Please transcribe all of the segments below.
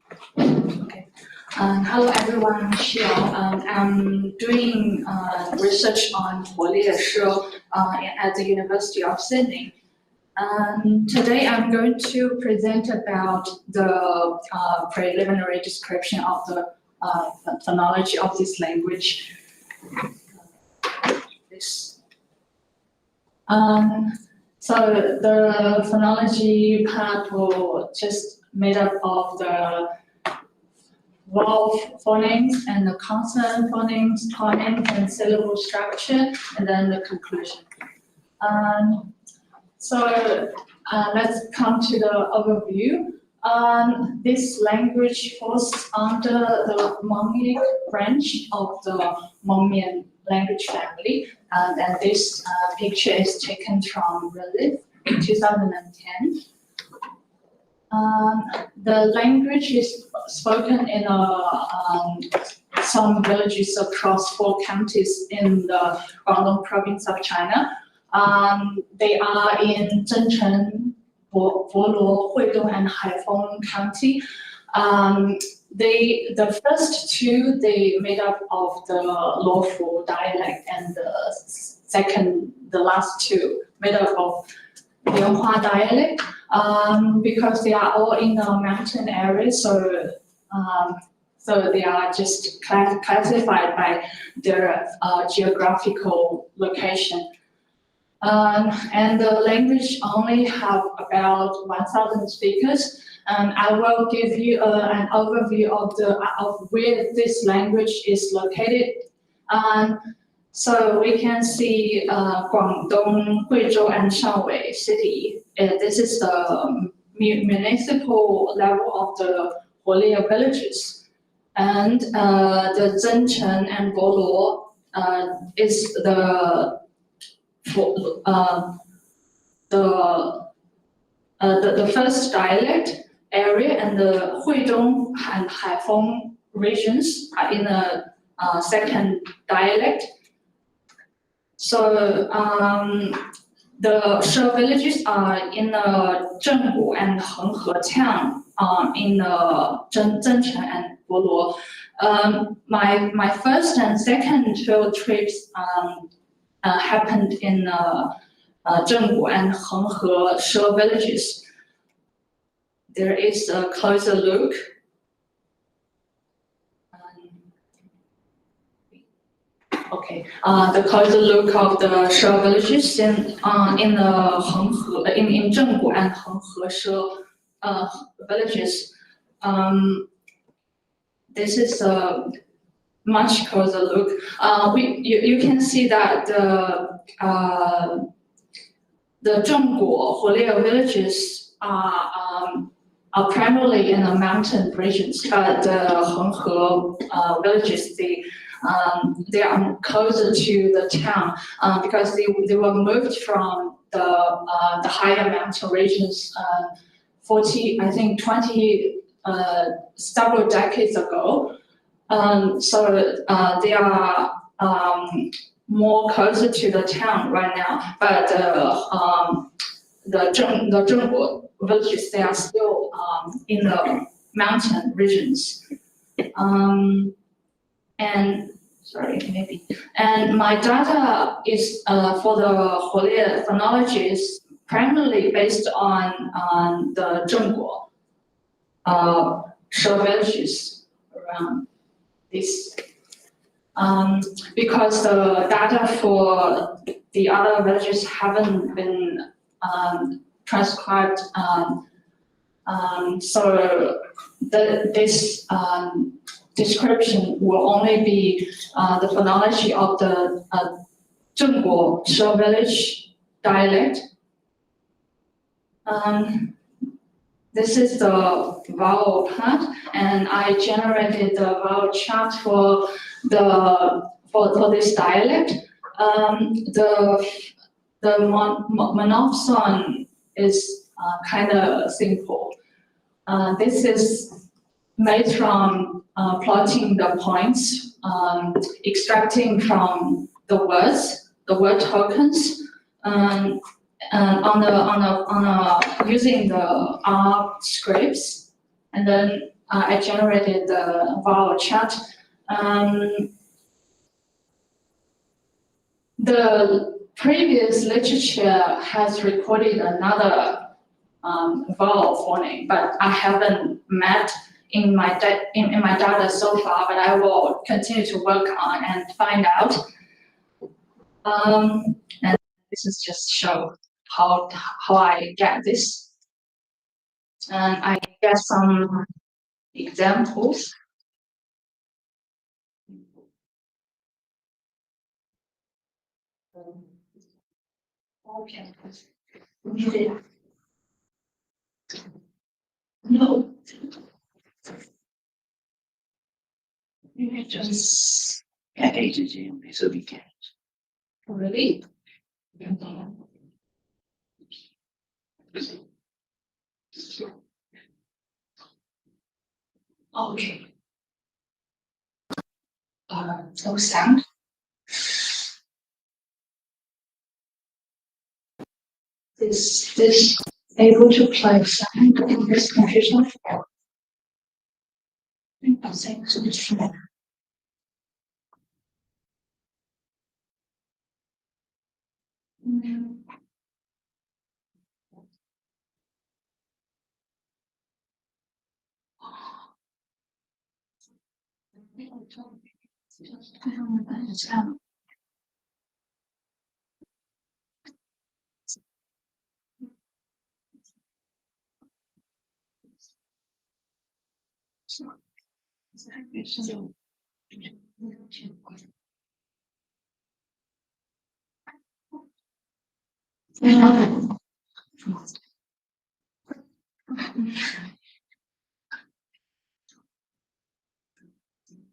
Okay. Hello everyone, I'm Xiyao. I'm doing research on Ho Nte She at the University of Sydney. Today I'm going to present about the preliminary description of the phonology of this language. So the phonology part will just made up of the vowel phonemes and the consonant phonemes, tonic and syllable structure, and then the conclusion. Let's come to the overview. This language falls under the Hmongic branch of the Hmong-Mien language family, and this picture is taken from Relief in 2010. The language is spoken in some villages across 4 counties in the Guangdong province of China. They are in Zhencheng, Boluo, Huidong, and Haifeng County. The first 2 they made up of the Luofu dialect, and the last 2 made up of Lianhua dialect. Because they are all in a mountain area, so they are just classified by their geographical location. And the language only have about 1,000 speakers. I will give you an overview of where this language is located. So we can see Guangdong, Huizhou, and Shanwei city. This is the municipal level of the Huolian villages. And the Zhencheng and Boluo is the first dialect area, and the Huidong and Haifeng regions are in the second dialect. So the She villages are in the Zhenggu and Henghe town, in the Zhencheng and Boluo. My first and second field trips happened in Zhenggu and Henghe She villages. There is a closer look. Okay, the closer look of the She villages in Zhenggu and Henghe She villages. This is a much closer look. You can see that the Zhenggu Huolian villages are primarily in the mountain regions, but the Henghe villages they are closer to the town because they were moved from the higher mountain regions 20 several decades ago. So they are more closer to the town right now, but the Zhenggu villages, they are still in the mountain regions. And my data is for the Huolian phonology is primarily based on the Zhenggu She villages around this. Because the data for the other villages haven't been transcribed, so this description will only be the phonology of the Zhenggu She village dialect. This is the vowel part, and I generated the vowel chart for this dialect. The monophthong is kind of simple. This is made from plotting the points, extracting from the word tokens, using the R scripts, and then I generated the vowel chart. The previous literature has recorded another vowel phoneme, but I haven't met in my data so far, but I will continue to work on and find out. And this is just show how I get this. And I get some examples. Okay. No. You just really? Okay. No sound. Is this able to play sound in this computer? I think so.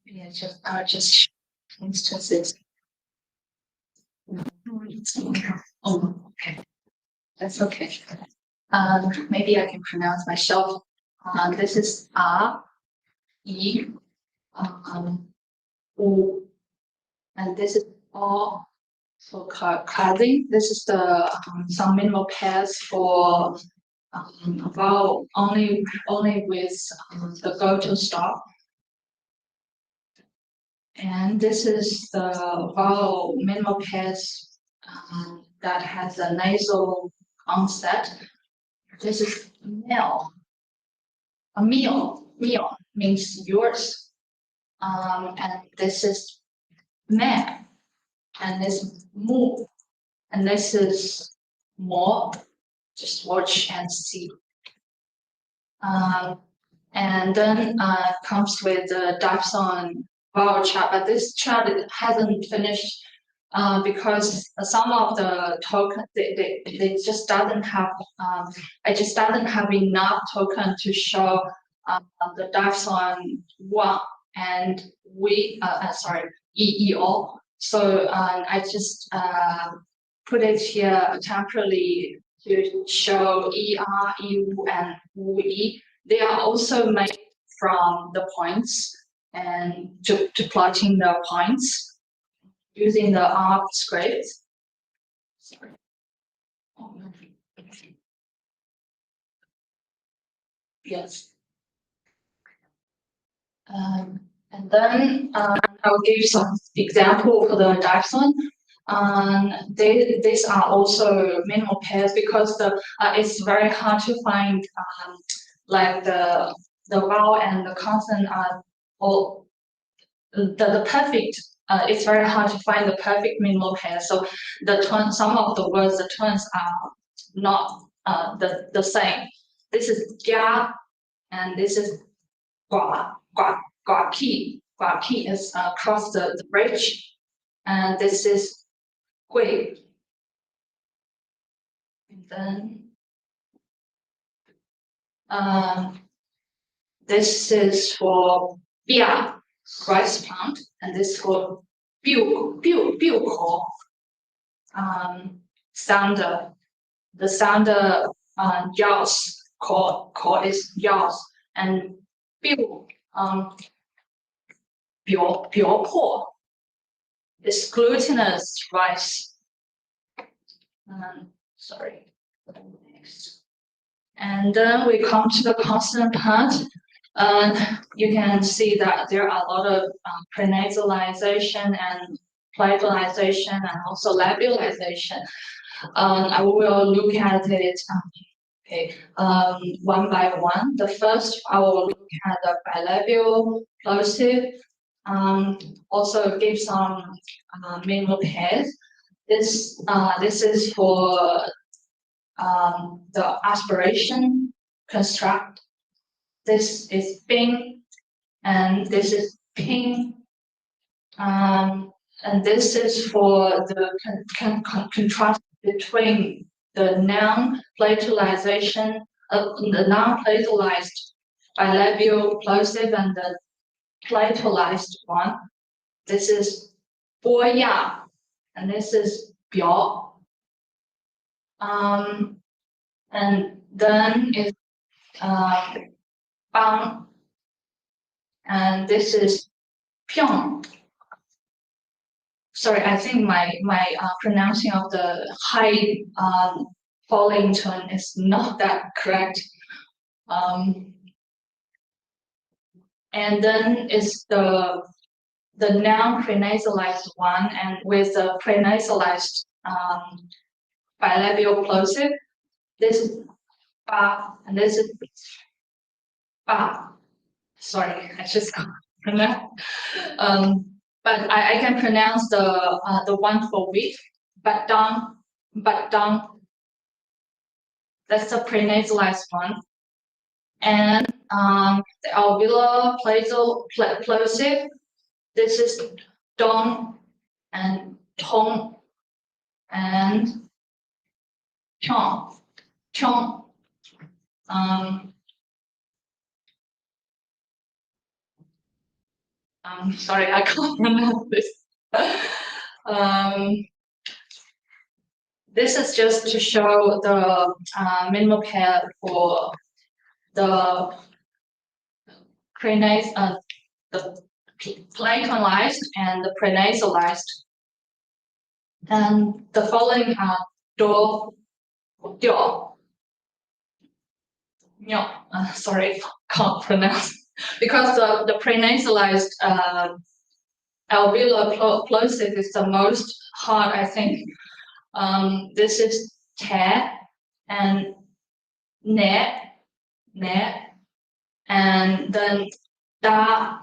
Yeah, just instances. Oh, okay. That's okay. Maybe I can pronounce myself. This is E, U, and this is all for cladding. This is the some minimal pairs for vowel only with the go to stop. And this is the vowel minimal pairs that has a nasal onset. This is meal. A meal means yours. And this is man. And this move. And this is more. Just watch and see. And then comes with the diphthong vowel chart, but this chart hasn't finished because some of the token they just doesn't have I just doesn't have enough token to show the diphthong one and we sorry EEO. So I just put it here temporarily to show ER, EU, and UE. They are also made from the points and to plotting the points using the R script. Sorry. Yes. And then I'll give some example for the diphthong. These are also minimal pairs because it's very hard to find like the vowel and the consonant are all the perfect. It's very hard to find the perfect minimal pair. So some of the words, the tones are not the same. This is jia, and this is gua ki. Gua ki is across the bridge, and this is gui. And then this is for bia, rice plant, and this for biu sounder. The sounder yaos call is yaos, and biu biu is glutinous rice. Sorry. Next. And then we come to the consonant part. And you can see that there are a lot of prenasalization and palatalization and also labialization. I will look at it one by one. The first, I will look at the bilabial plosive. Also give some minimal pairs. This is for the aspiration construct. This is bing, and this is ping. And this is for the contrast between the non-palatalization, the non-palatalized bilabial plosive and the palatalized one. This is 波亚, and this is 表. And then is 邦, and this is 平. Sorry, I think my pronouncing of the high falling tone is not that correct. And then is the non-prenasalized one, and with the prenasalized bilabial plosive. This is ba, and this is ba. Sorry, I just can't pronounce. But I can pronounce the one for week, but down. That's the prenasalized one. And the alveolar plosive. This is dong and tong and chong. Sorry, I can't pronounce this. This is just to show the minimal pair for the the platonized and the prenasalized. And the following are do, dio. No, sorry, can't pronounce. Because the prenasalized alveolar plosive is the most hard, I think. This is te and ne, and then da.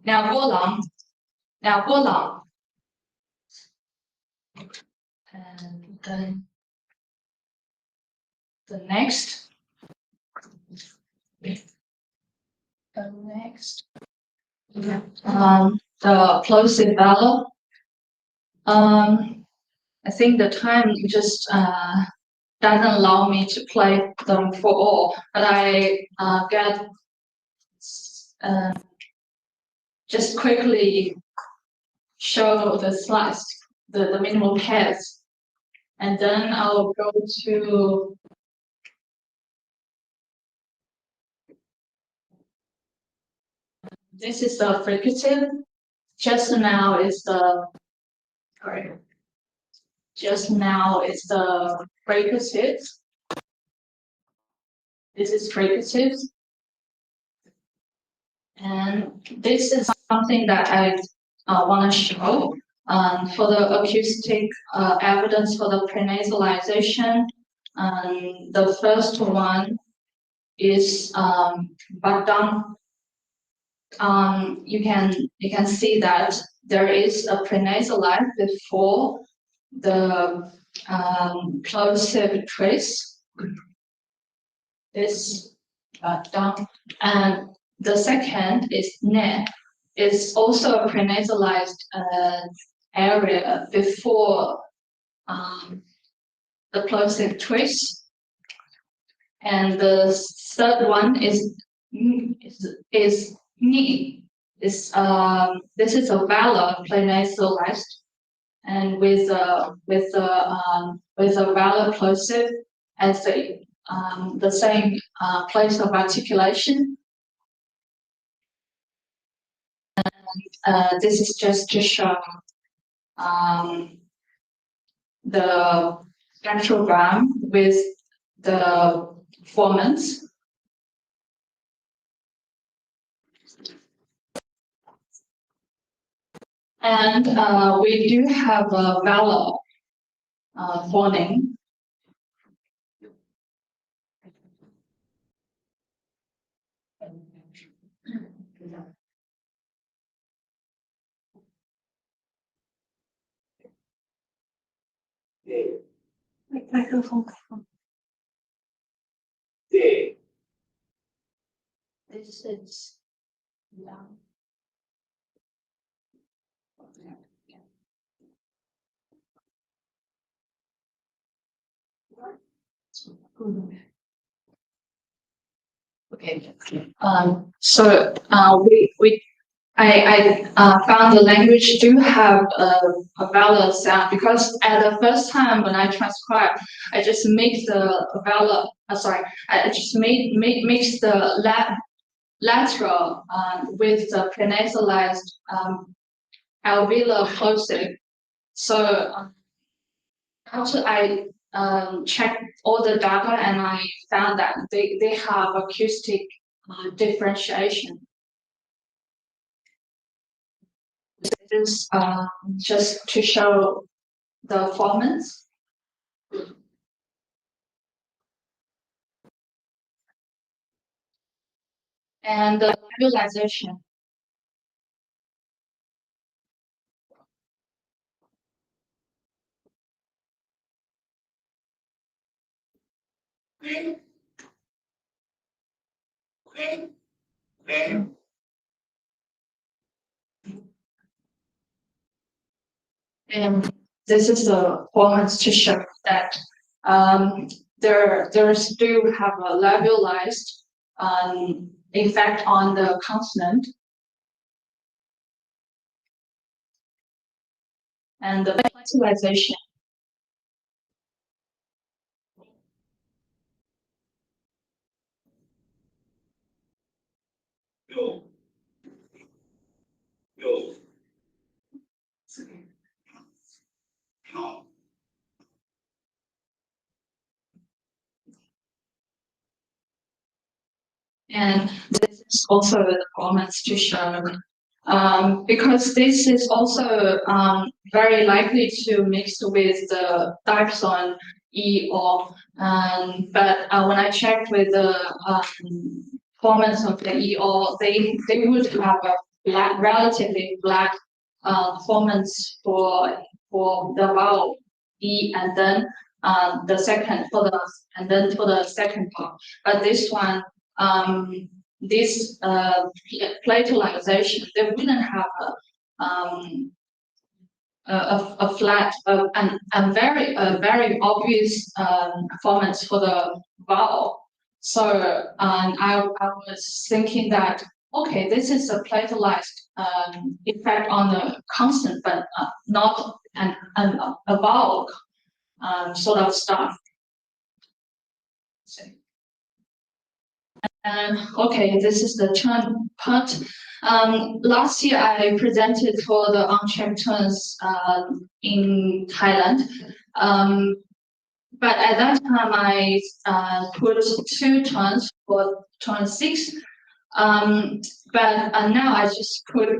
Now go long. And then the next. The plosive vowel. I think the time just doesn't allow me to play them for all, but I get just quickly show the slides, the minimal pairs, and then I'll go to this is the fricative. Just now is the fricative. This is fricative. And this is something that I want to show for the acoustic evidence for the prenasalization. The first one is badang. You can see that there is a prenasalized before the plosive trace. This badang, and the second is ne. It's also a prenasalized area before the plosive twist. And the third one is ni. This is a vowel prenasalized, and with a vowel plosive as the same place of articulation. This is just to show the spectrogram with the formants. And we do have a vowel phoneme. This is okay. So I found the language do have a vowel sound because at the first time when I transcribe, I just make the vowel. I just mix the lateral with the prenasalized alveolar plosive. So after I checked all the data and I found that they have acoustic differentiation. This is just to show the formants. And the visualization. And this is the formants to show that there's do have a labialized effect on the consonant. And the visualization. And this is also the formats to show because this is also very likely to mix with the diphthong E or but when I checked with the formats of the E or they would have a relatively black formants for the vowel E and then the second for the and then for the second part. But this one this platealization, they wouldn't have a flat and very obvious formats for the vowel. So I was thinking that okay, this is a platealized effect on the consonant, but not a vowel sort of stuff. Okay, this is the turn part. Last year I presented for the unchecked turns in Thailand. But at that time I put 2 turns for turn 6. But now I just put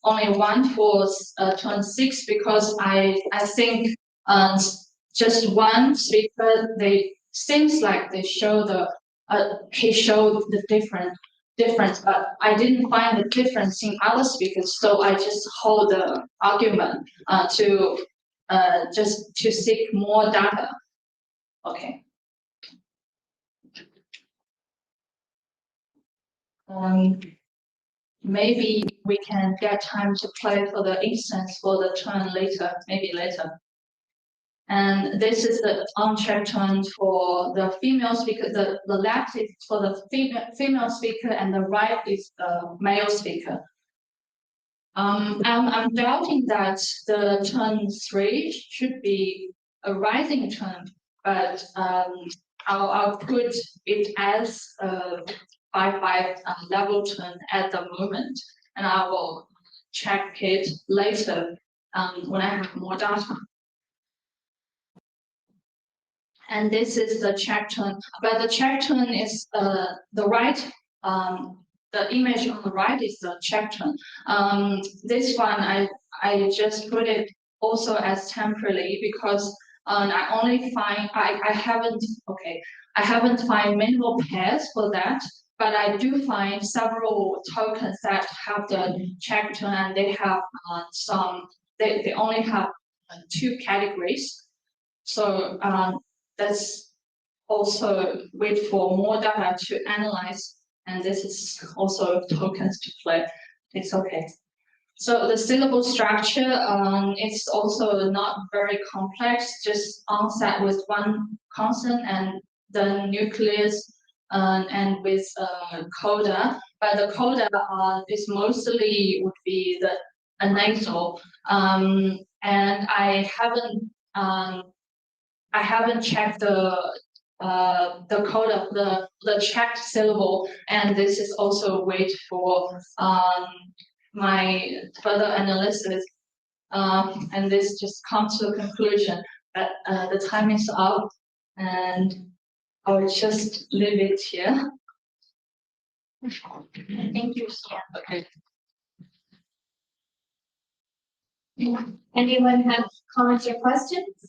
only one for turn 6 because I think just one speaker they seems like they show the he showed the difference, but I didn't find the difference in other speakers, so I just hold the argument to just to seek more data. Okay. Maybe we can get time to play for the instance for the turn later, maybe later. And this is the unchecked turn for the female speaker. The left is for the female speaker, and the right is the male speaker. I'm doubting that the turn 3 should be a rising turn, but I'll put it as a 5/5 level turn at the moment, and I will check it later when I have more data. And this is the check tone, but the check tone is the right, the image on the right is the check tone. This one I just put it also as temporarily because I only find I haven't find minimal pairs for that, but I do find several tokens that have the check tone and they have they only have 2 categories. So that's also wait for more data to analyze, and this is also tokens to play. It's okay. So the syllable structure, it's also not very complex, just onset with one consonant and the nucleus and with coda. But the coda is mostly would be a nasal. And I haven't checked the code of the checked syllable, and this is also wait for my further analysis. And this just comes to a conclusion that the time is up, and I'll just leave it here. Thank you, Xia. Okay. Anyone have comments or questions?